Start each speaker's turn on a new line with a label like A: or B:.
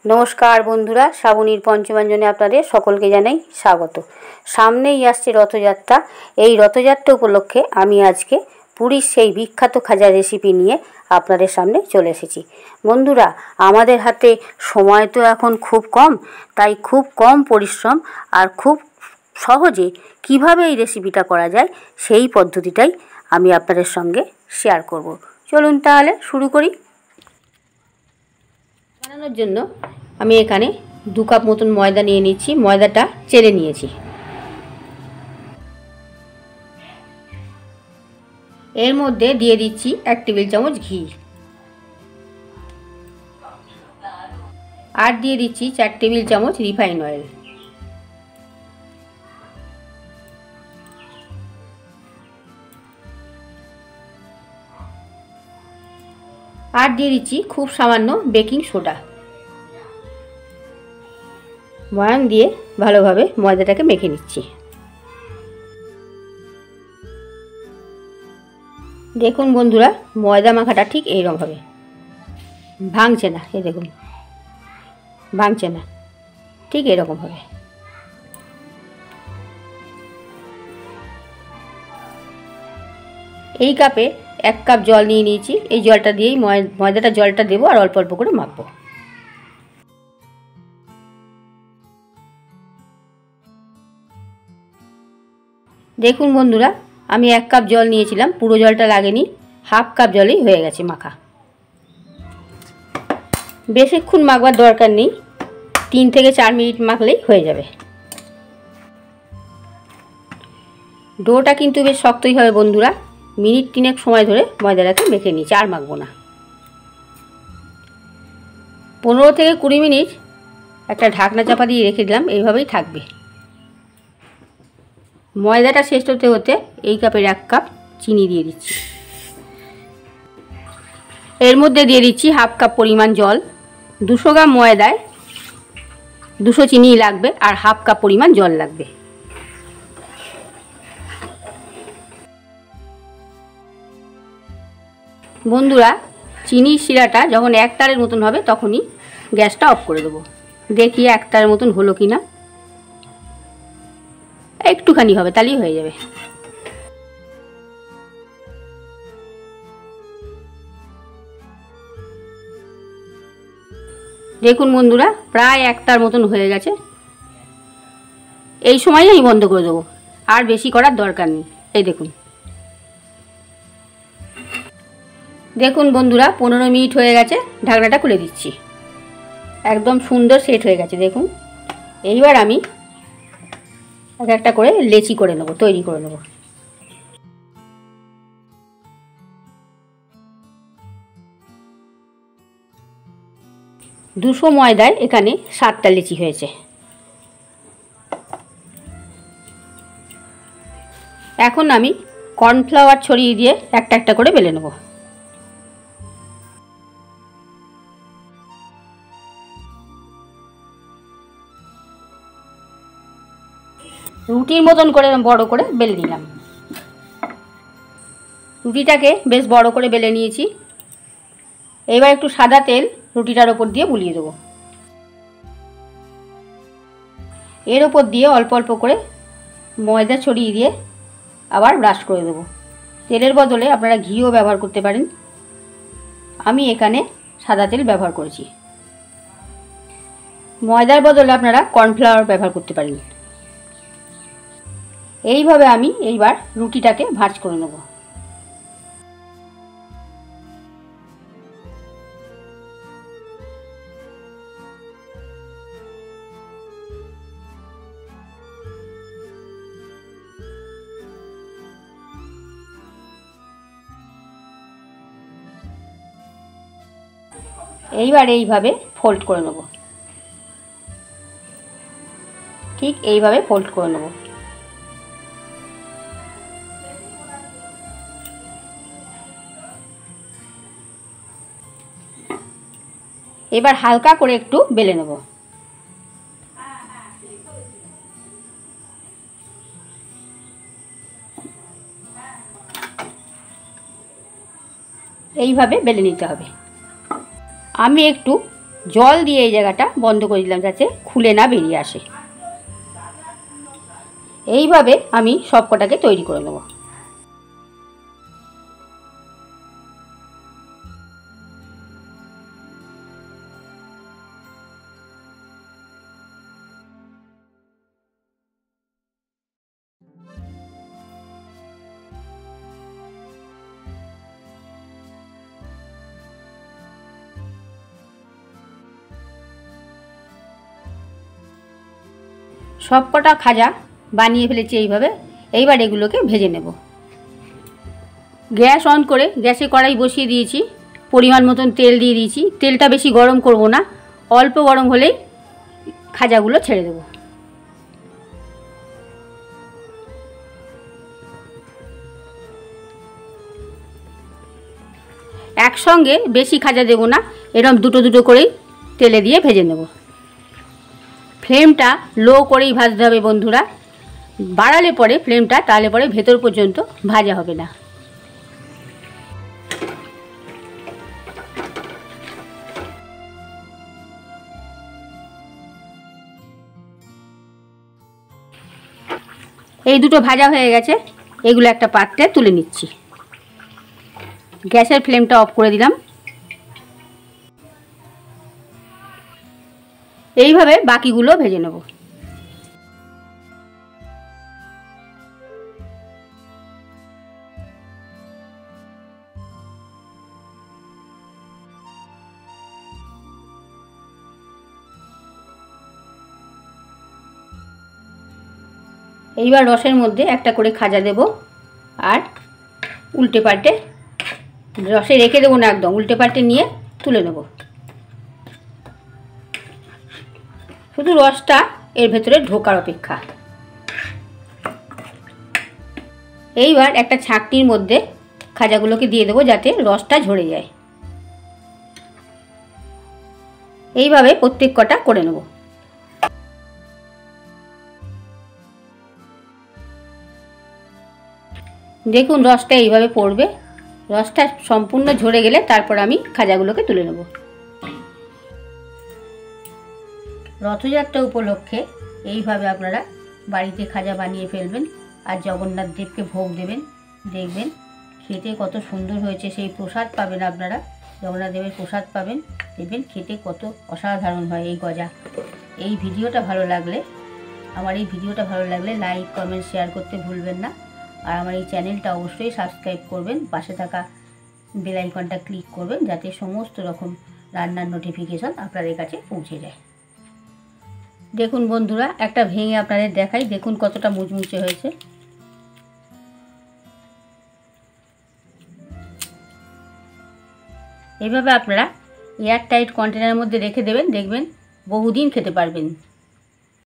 A: नमस्कार बंधुरा श्रावणीर पंचमाञ्जने आपनादेर सकलके जानाई स्वागत। सामनेई आसछे रथयात्रा। एई रथयात्रा उपलक्षे आमी आजके पुरीर सेई बिख्यात खाजार रेसिपि निये आपनादेर सामने चले एसेछि। बंधुरा आमादेर हाते समय तो एखन खूब कम, ताई खूब कम परिश्रम और खूब सहजे किभाबे एई रेसिपिटा करा जाय सेई पद्धतिटाई आमी आपनादेर संगे शेयार करब। चलुन ताहले शुरू करी। বানানোর জন্য আমি এখানে 2 কাপ মতন ময়দা নিয়ে নিচ্ছি। ময়দাটা চেলে নিয়েছি। এর মধ্যে দিয়ে দিচ্ছি 1 টেবিল চামচ ঘি আর দিয়ে দিচ্ছি 4 টেবিল চামচ রিফাইন অয়েল। আর দিয়ে দিচ্ছি খুব সামান্য বেকিং সোডা। ময়ান দিয়ে ভালোভাবে ময়দাটাকে মেখে নিচ্ছি। দেখুন বন্ধুরা ময়দা মাখাটা ঠিক এইরকম হবে, ভাঙছে না। এই দেখুন ভাঙছে না, ঠিক এরকম হবে। এই কাপে 1 কাপ জল নিয়ে নিয়েছি। এই জলটা দিয়েই ময়দাটা জলটা দেবো আর অল্প অল্প করে মাখবো। দেখুন বন্ধুরা আমি 1 কাপ জল নিয়েছিলাম, পুরো জলটা লাগেনি, হাফ কাপ জলেই হয়ে গেছে মাখা। বেশিক্ষণ মাখবার দরকার নেই, 3 থেকে 4 মিনিট মাখলেই হয়ে যাবে। ডোটা কিন্তু বেশ শক্তই হবে বন্ধুরা। মিনিট 3 সময় ধরে ময়দাটাকে মেখে নিচ্ছি, আর মাখবো না। 15 থেকে 20 মিনিট একটা ঢাকনা চাপা দিয়ে রেখে দিলাম, এইভাবেই থাকবে। ময়দাটা শেষ হতে হতে এই কাপের 1 কাপ চিনি দিয়ে দিচ্ছি। এর মধ্যে দিয়ে দিচ্ছি হাফ কাপ পরিমাণ জল। 200 গ্রাম ময়দায় 200 চিনি লাগবে আর হাফ কাপ পরিমাণ জল লাগবে। বন্ধুরা চিনির শিরাটা যখন 1 তারের মতন হবে তখনই গ্যাসটা অফ করে দেবো। দেখি 1 তারের মতন হলো কিনা। একটুখানি হবে, তাহলেই হয়ে যাবে। দেখুন বন্ধুরা প্রায় 1 তার মতন হয়ে গেছে। এই সময় আমি বন্ধ করে দেবো, আর বেশি করার দরকার নেই। এই দেখুন দেখুন বন্ধুরা 15 মিনিট হয়ে গেছে। ঢাকনাটা খুলে দিচ্ছি। একদম সুন্দর সেট হয়ে গেছে দেখুন। এইবার আমি একটা করে লেচি করে নেব, তৈরি করে নেব। দুশো ময়দায় এখানে 7টা লেচি হয়েছে। এখন আমি কর্নফ্লাওয়ার ছড়িয়ে দিয়ে একটা একটা করে বেলে নেব। রুটির মতন করে বড় করে বেলে নিলাম। রুটিটাকে বেশ বড় করে বেলে নিয়েছি। এবার একটু সাদা তেল রুটিটার ওপর দিয়ে বুলিয়ে দেবো। এর ওপর দিয়ে অল্প অল্প করে ময়দা ছড়িয়ে দিয়ে আবার ব্রাশ করে দেবো। তেলের বদলে আপনারা ঘিও ব্যবহার করতে পারেন। আমি এখানে সাদা তেল ব্যবহার করেছি। ময়দার বদলে আপনারা কর্নফ্লাওয়ার ব্যবহার করতে পারেন। এইভাবে আমি এইবার রুটিটাকে ভাঁজ করে নেব। এইবার এইভাবে ফোল্ড করে নেব। ঠিক এইভাবে ফোল্ড করে নেব। এবার হালকা করে একটু বেলে নেব। এইভাবে বেলে নিতে হবে। আমি একটু জল দিয়ে এই জায়গাটা বন্ধ করে দিলাম যাতে খুলে না বেরিয়ে আসে। এইভাবে আমি সব কটাকে তৈরি করে নেব। সব কটা খাজা বানিয়ে ফেলেছি এইভাবে। এইবার এগুলোকে ভেজে নেব। গ্যাস অন করে গ্যাসে কড়াই বসিয়ে দিয়েছি, পরিমাণ মতন তেল দিয়ে দিয়েছি। তেলটা বেশি গরম করব না, অল্প গরম হলেই খাজাগুলো ছেড়ে দেব। একসঙ্গে বেশি খাজা দেব না, এরকম দুটো দুটো করেই তেলে দিয়ে ভেজে নেব। ফ্লেমটা লো করেই ভাজতে হবে বন্ধুরা, বাড়ালে পরে ফ্লেমটা তাহলে পরে ভেতর পর্যন্ত ভাজা হবে না। এই দুটো ভাজা হয়ে গেছে, এগুলো একটা পাত্রে তুলে নিচ্ছি। গ্যাসের ফ্লেমটা অফ করে দিলাম। এইভাবে বাকিগুলো ভেজে নেব। এইবার রসের মধ্যে একটা করে খাজা দেব আর উল্টে পাল্টে, রসে রেখে দেবো না, একদম উল্টে পাল্টে নিয়ে তুলে নেব। শুধু রসটা এর ভেতরে ঢোকার অপেক্ষা। এইবার একটা ছাঁকনির মধ্যে খাজাগুলোকে দিয়ে দেবো যাতে রসটা ঝরে যায়। এইভাবে প্রত্যেক কটা করে নেব। দেখুন রসটা এইভাবে পড়বে, রসটা সম্পূর্ণ ঝরে গেলে তারপর আমি খাজাগুলোকে তুলে নেব। রথযাত্রা উপলক্ষে এইভাবে আপনারা বাড়িতে খাজা বানিয়ে ফেলবেন আর জগন্নাথ দেবকে ভোগ দেবেন। দেখবেন খেতে কত সুন্দর হয়েছে, সেই প্রসাদ পাবেন আপনারা, জগন্নাথ দেবের প্রসাদ পাবেন। দেখবেন খেতে কত অসাধারণ হয় এই গজা। এই ভিডিওটা ভালো লাগলে, আমার এই ভিডিওটা ভালো লাগলে লাইক কমেন্ট শেয়ার করতে ভুলবেন না। আর আমার এই চ্যানেলটা অবশ্যই সাবস্ক্রাইব করবেন, পাশে থাকা বেল আইকনটা ক্লিক করবেন যাতে সমস্ত রকম রান্নার নোটিফিকেশন আপনাদের কাছে পৌঁছে যায়। দেখুন বন্ধুরা, একটা ভেঙে আপনাদের দেখাই, দেখুন কতটা মুচমুচে হয়েছে। এইভাবে আপনারা এয়ারটাইট কন্টেনারের মধ্যে রেখে দেবেন, দেখবেন বহুদিন খেতে পারবেন।